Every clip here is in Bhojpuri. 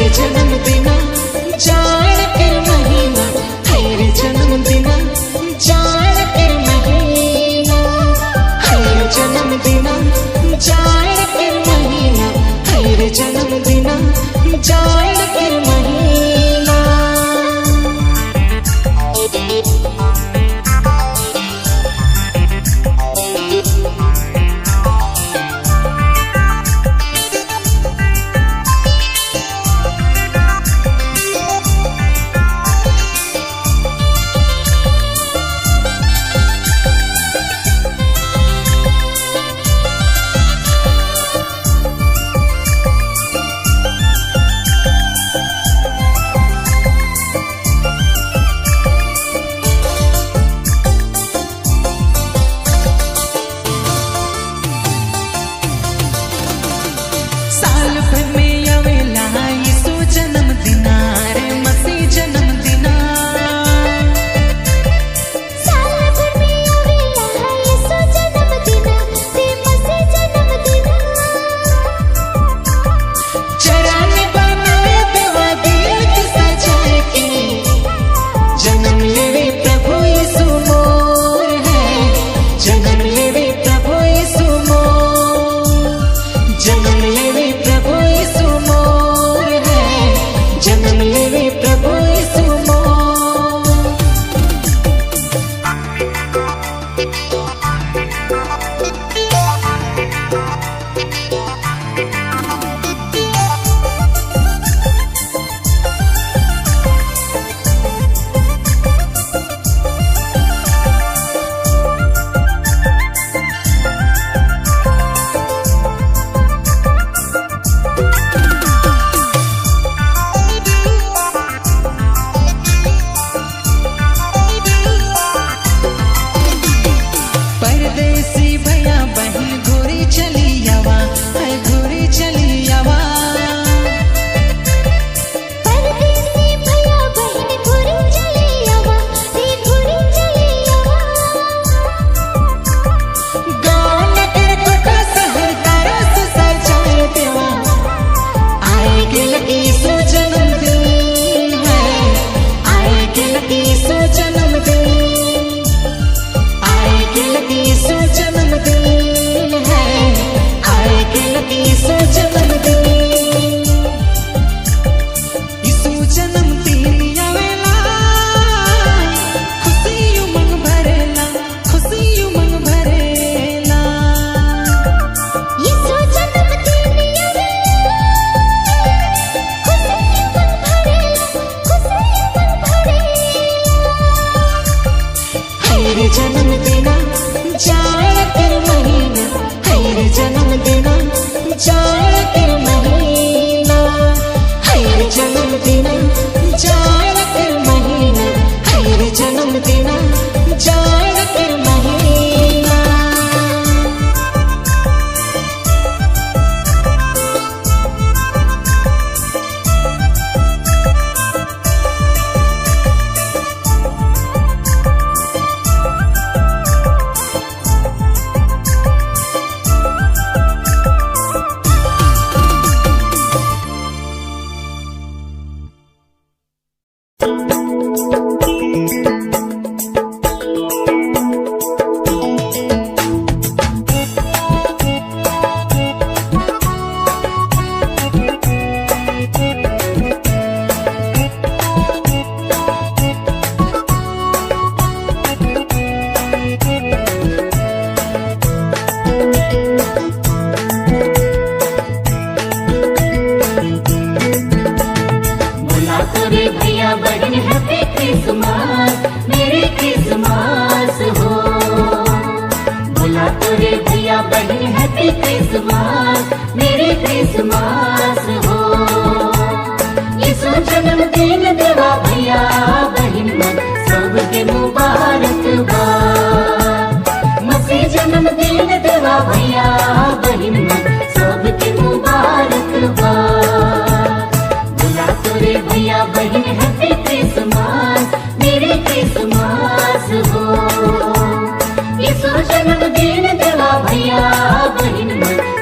जन्मदिन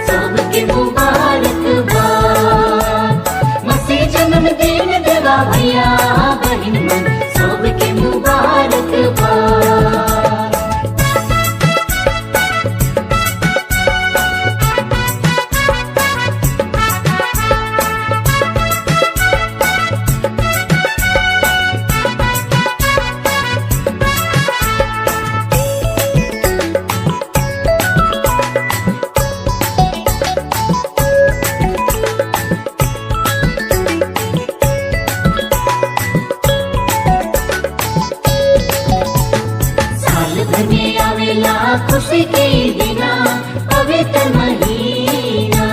सबके मुबारक बा। मसीह जन्म जन्मदिन देवा भैया बहिन मन सबके मुबारक बा। खुशी के दिना पवित्र महीना,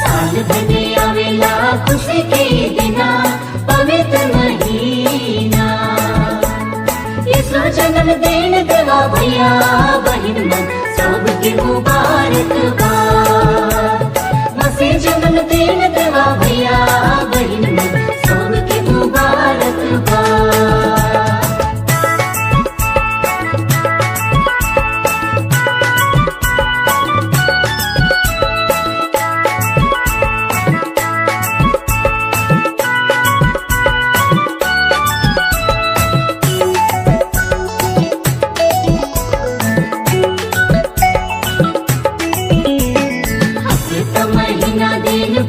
साल भर में आवेला खुशी के दिना पवित्र महीना। यीशु जन्मदिन देवा भैया बहिन मन सबके मुबारक बा। मसीह जन्मदिन देवा भैया बहिन मन सबके मुबारक बा।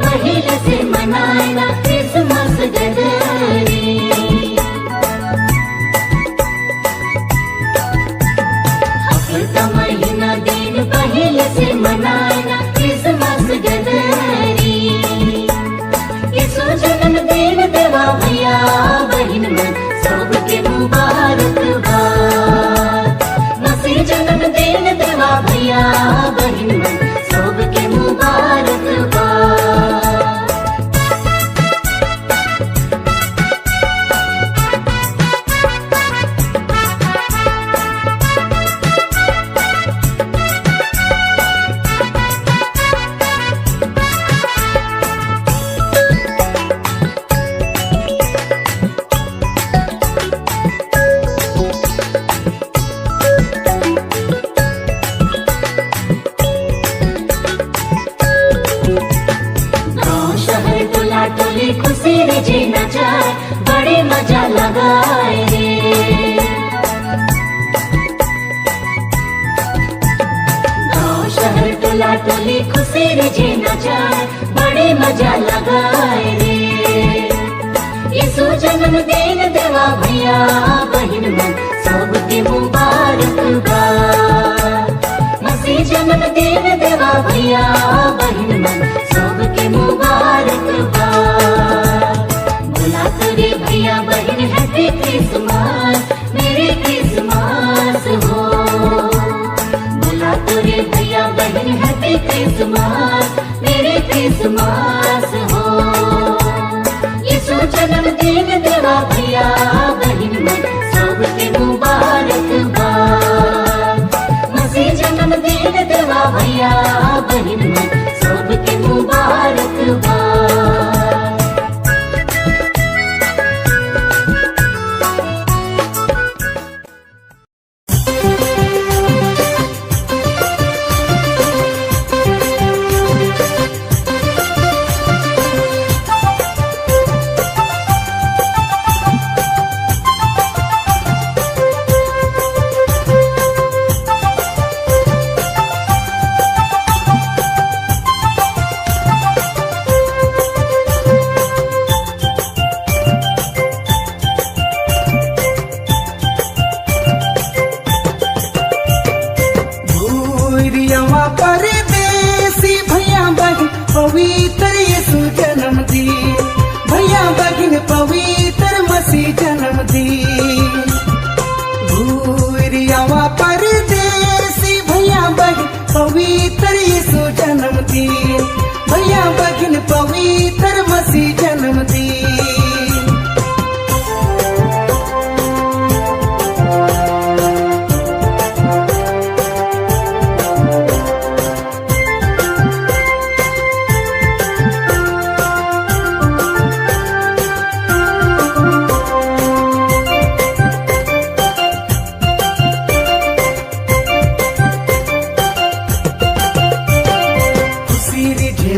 पहले से मनाएला क्रिसमस गदरी, हफ्ता महीना दिन पहले से मनाएला क्रिसमस गदरी। यीशु जन्मदिन देवा भैया बहिन मन सबके मुबारक बा। मसीह जन्मदिन देवा भैया बहिन मन सबके मुबारक बा। खुशी रे जे न जाए बड़े मजा लगाए रे। गाँव शहर टोला टोली खुशी रे जे न जाए बड़े मजा लगाए रे। यीशु जन्मदिन देवा भैया बहिन मन सबके मुबारक बा। मसीह जन्मदिन देवा भैया बहिन मन सबके मुबारक बा। बोला तुरे भैया बहन हैप्पी क्रिसमस मेरी क्रिसमस हो। बोला तुरे भैया बहन हैप्पी क्रिसमस मेरी क्रिसमस हो। यीशु जन्मदिन देवा भैया बहन मन सबके मुबारक बा। मसीह जन्मदिन देवा भैया बहन मन सबके मुबारक बा।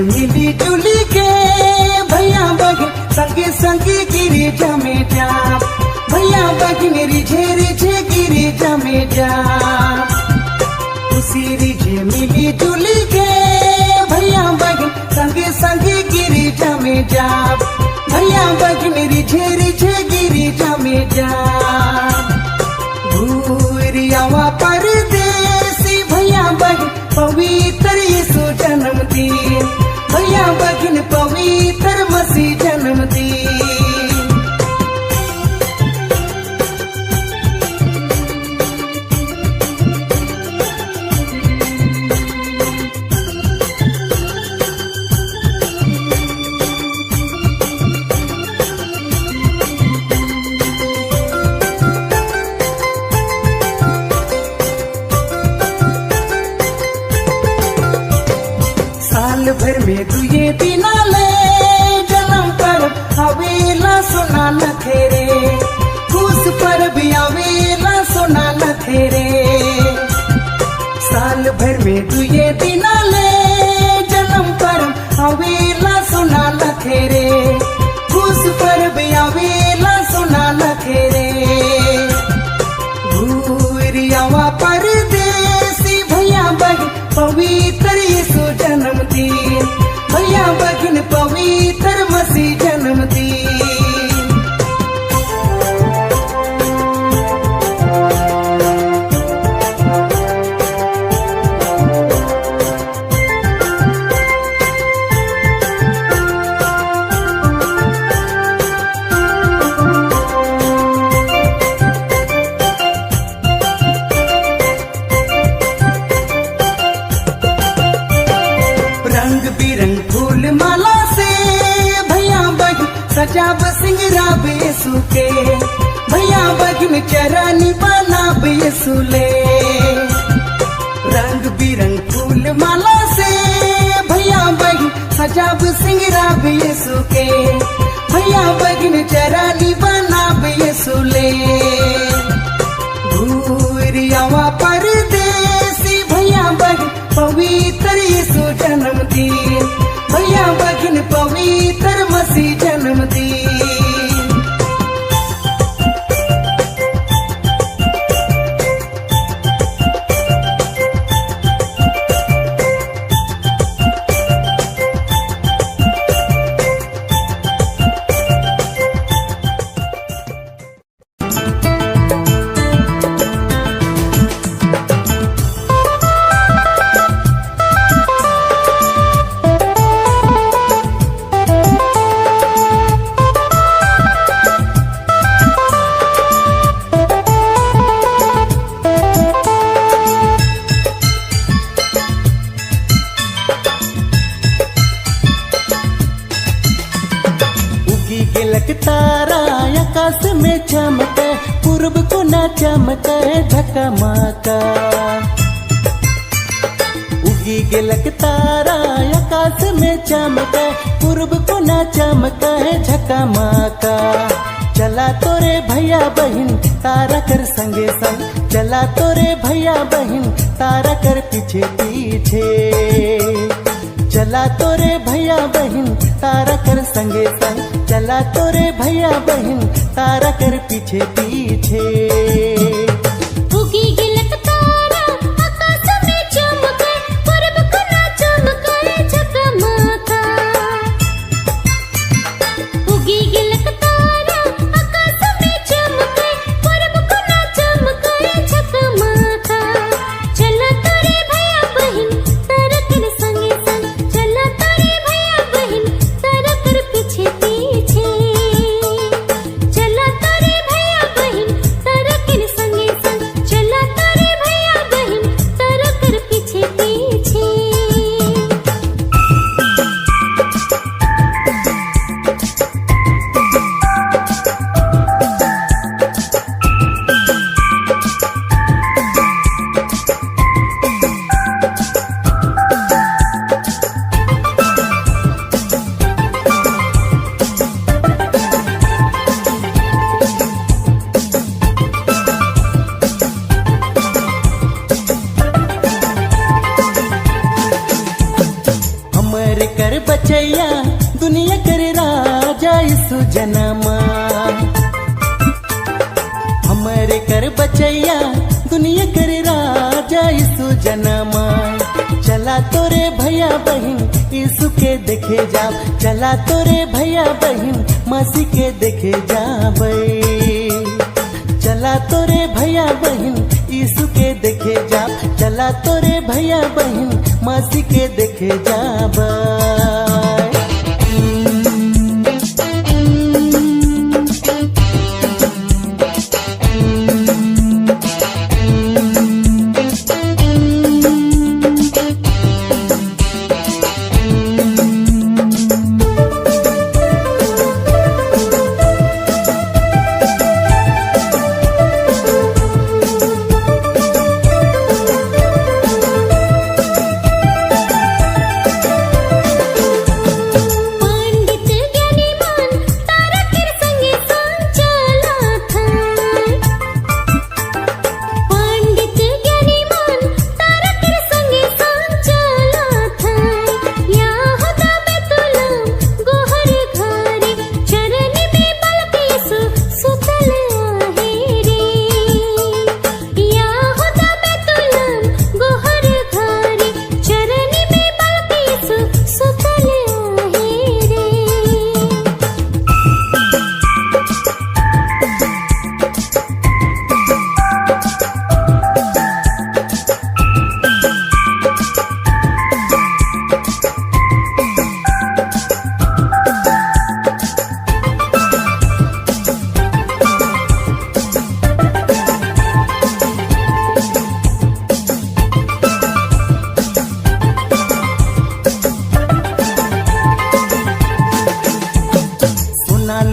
मिली जुली के भैया बहन संगे संगे गिरिजा में जा, भैया बहन रिझे रिझे गिरिजा में जा। खुशी रिझे मिली जुली के भैया बहन संगे संगे गिरिजा में जा, भैया बहन रिझे रिझे गिरिजा में जा। भूरियावा परदेसी भैया बहन पवित्र यीशु जन्मदिन, भैया बहन पवित्र मसीह जन्मदिन। साल भर में दुए दिना ले जन्म पर आवेला सोना न थेरे, खुश पर भी आवेला सोना न थेरे। साल भर में दुए दिना ले जन्म पर आवेला सोना न थेरे, खुश पर भी आवेला सोना न थेरे। भूरियावा परदेसी भैया बहन पवित्र यीशु जन्मदिन, भैया बहन पवित्र मसीह जन्मदिन। रंग बिरंग फूल माला से भैया बहन सजाब सिंगराब यीशु के, भैया बहन चरनी बनाब यीशु ले। रंग बिरंग फूल माला से भैया बहन सजाब सिंगराब यीशु के, भैया बहन चरनी बनाब यीशु ले। भूरियावा परदेसी भैया बहन पवित्र यीशु जन्मदिन, भैया बहन पवित्र मसीह जन्मदिन। तारा आकाश में चमके, पूर्व को न चमके झकमका। उगी गिलक तारा आकाश में चमके, पूर्व को न चमके झकमका। चला तोरे भैया बहन तारा कर संगे संग, चला तोरे भैया बहन तारा कर पीछे पीछे। चला तोरे भैया बहन तारा कर संगे संग, चला तोरे भैया बहन तारा कर पीछे पीछे। उगी गिलक तारा आकाश में चमके, पूरब को न चमके झकमका। उगी गिलक तारा आकाश में चमके, पूरब को न चमके झकमका। चला तोरे भैया बहन तारा कर संगे संग, चला तोरे भैया बहन तारा कर पीछे पीछे। चला तोरे भैया बहन तारा कर संगे हमर कर बचैया दुनिया कर राजा यीशु जनमा हमरे कर बचैया दुनिया कर राजा यीशु जनमा चला तोरे भैया बहन यीशु के देखे जाब चला तोरे भैया बहन मसीह के देखे जाबे चला तोरे भैया बहन यीशु के देखे जाब चला तोरे भैया बहन मसीह के देखे जाबे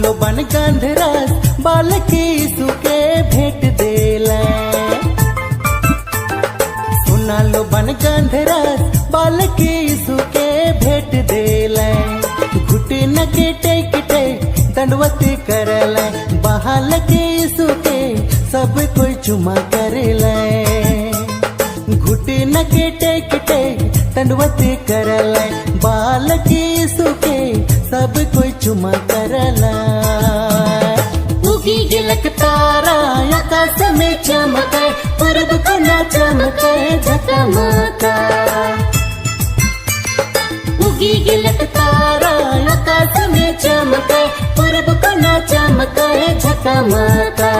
गंधरास बालक यीशु के भेंट देला सुना लो बन गंधरास बालक यीशु के भेंट देला घुटन के टेक टेक दंडवत करला बालक यीशु के सब कोई चुमा करेला घुटन के टेक टेक दंडवत करला बालक यीशु के सब कोई चुमा करला उगी गिलक तारा आकाश में चमके पूरब को ना चमके झकमका उगी गिलक तारा आकाश में चमके पूरब को ना चमके झकमका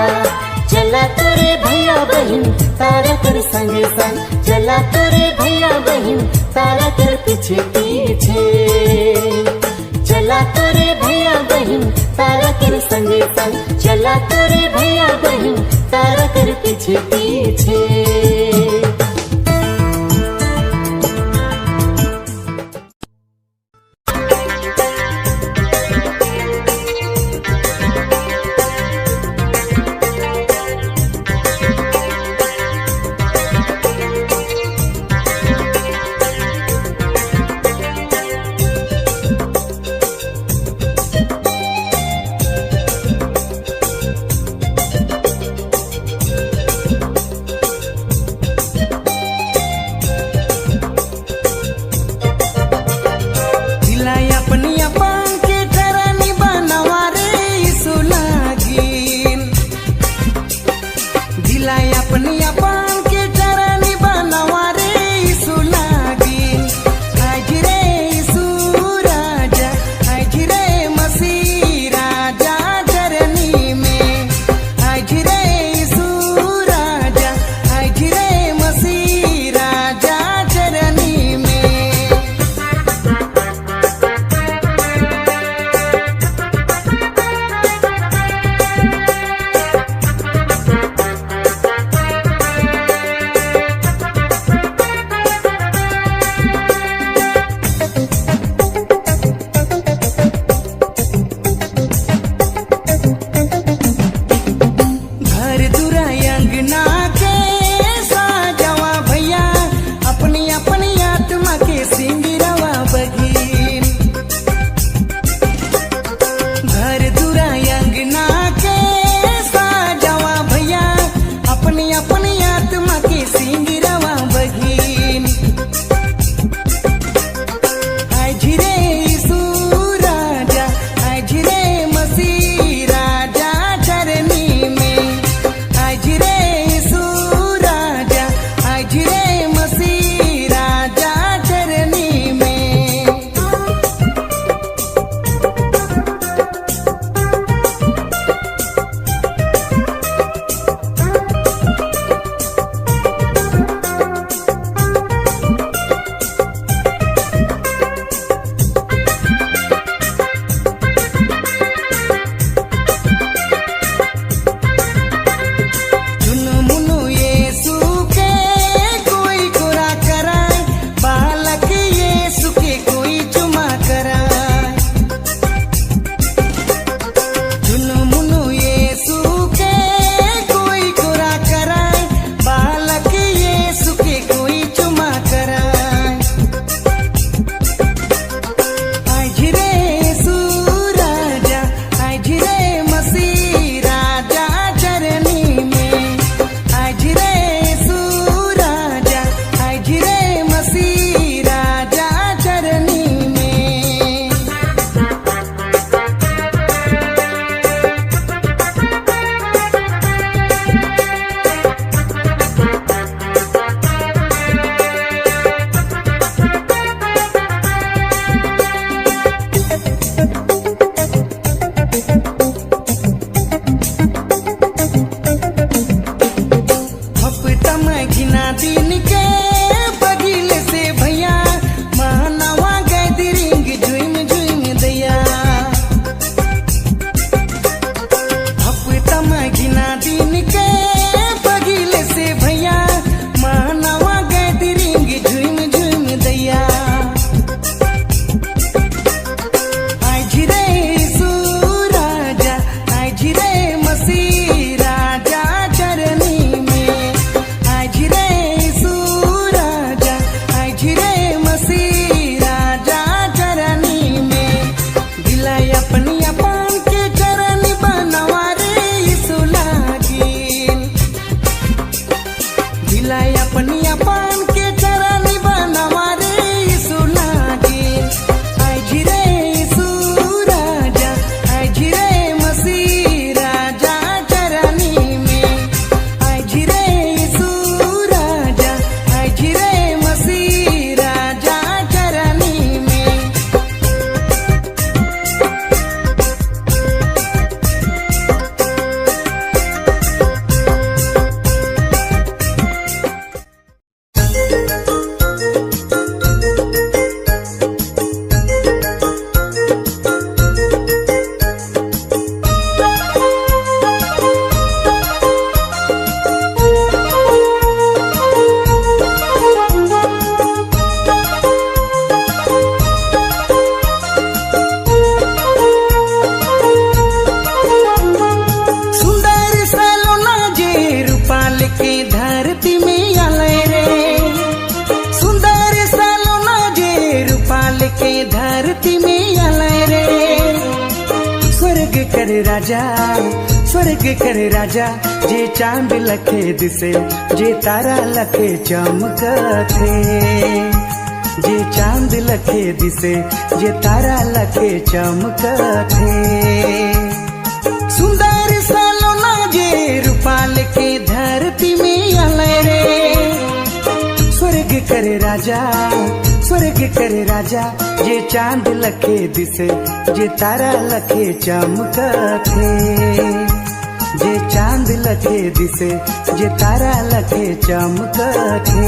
चला तोरे भैया बहन तारा कर संगे संग चला तोरे भैया बहन तारा कर पीछे पीछे चला तोरे भैया बहन तारा कर संगे संग चला तोरे भैया बहन तारा कर पीछे पीछे के धरती में आलाय रे। स्वर्ग करे राजा, स्वर्ग करे राजा, जे चांद लखे दिसे, जे तारा लखे चमकथे। जे चांद लखे दिसे, जे तारा लखे चमकथे। सुंदर सालोना जे रूपाल के धरती में आलाय रे। स्वर्ग करे राजा, स्वर्ग करे राजा, जे चांद लखे दिसे, जे तारा लखे चमकथे। जे चांद लखे दिसे, जे तारा लखे चमकथे।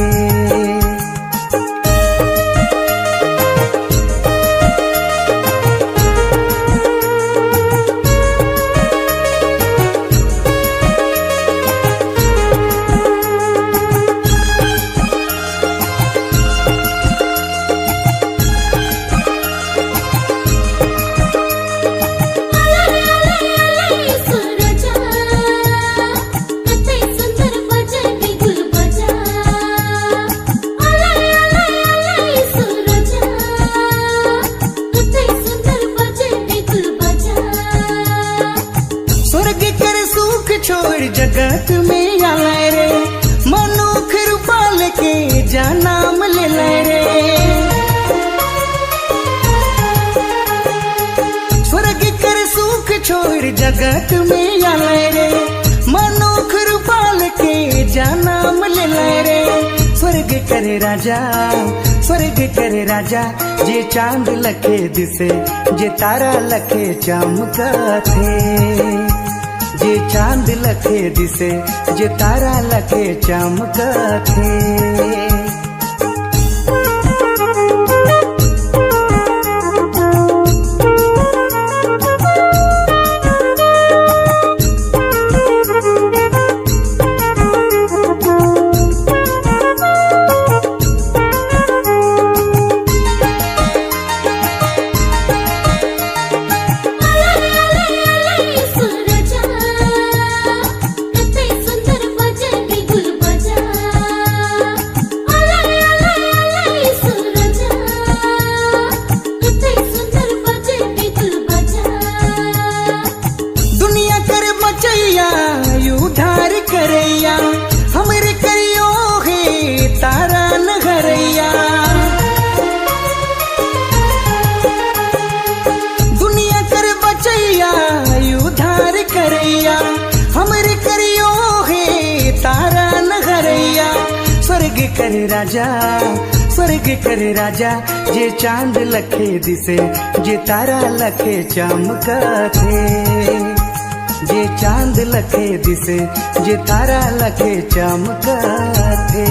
छोड़ जगत में आलाय रे। मनुख रूपाल के जा नाम ले लाय रे। स्वर्ग कर सुख छोड़ जगत में आलाय रे। मनुख रूपाल के जा नाम ले लाय रे। स्वर्ग करे राजा, स्वर्ग करे राजा, जे चांद लखे दिसे, जे तारा लखे चमकथे। जे चांद लखे दिसे, जे तारा लखे चमकथे। उधार करैया हमरे करियो हे तारा नगरैया। दुनिया कर बचैया उधार करैया हमरे करियो हे तारा नगरैया। स्वर्ग करे राजा, स्वर्ग करे राजा, जे चांद लखे दिसे, जे तारा लखे चमकथे। जे चांद लखे दिसे, जे तारा लखे चमकथे।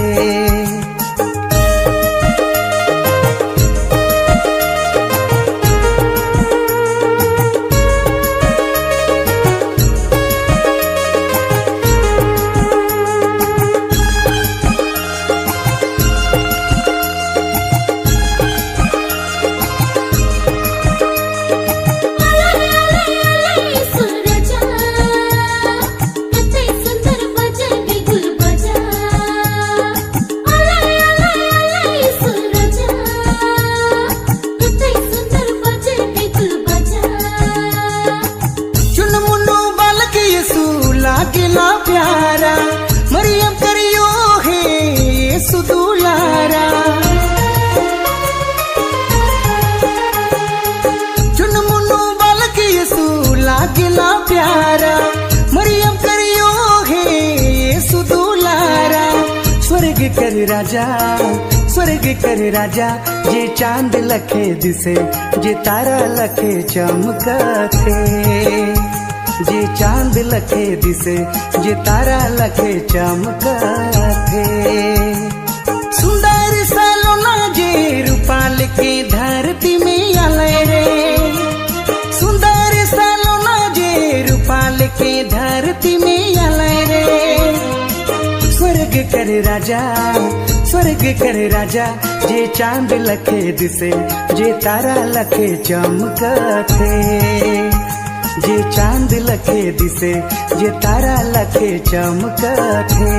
लागेला प्यारा मरियम करियो हे यीशु दुलारा। चुन मुन्नु बालक यीशु लागेला प्यारा मरियम करियो हे यीशु दुलारा। स्वर्ग कर राजा, स्वर्ग कर राजा, जे चांद लखे दिसे, जे तारा लखे चमकथे। जे चांद लखे दिसे, जे तारा लखे चमकथे। सुंदर सालोना जे रूपाल के धरती में आलाय रे। सुंदर सालोना जे रूपाल के धरती में आलाय रे। स्वर्ग कर राजा, स्वर्ग कर राजा, जे चांद लखे दिसे, जे तारा लखे चमकथे। जे चांद लखे दिसे, जे तारा लखे चमकथे।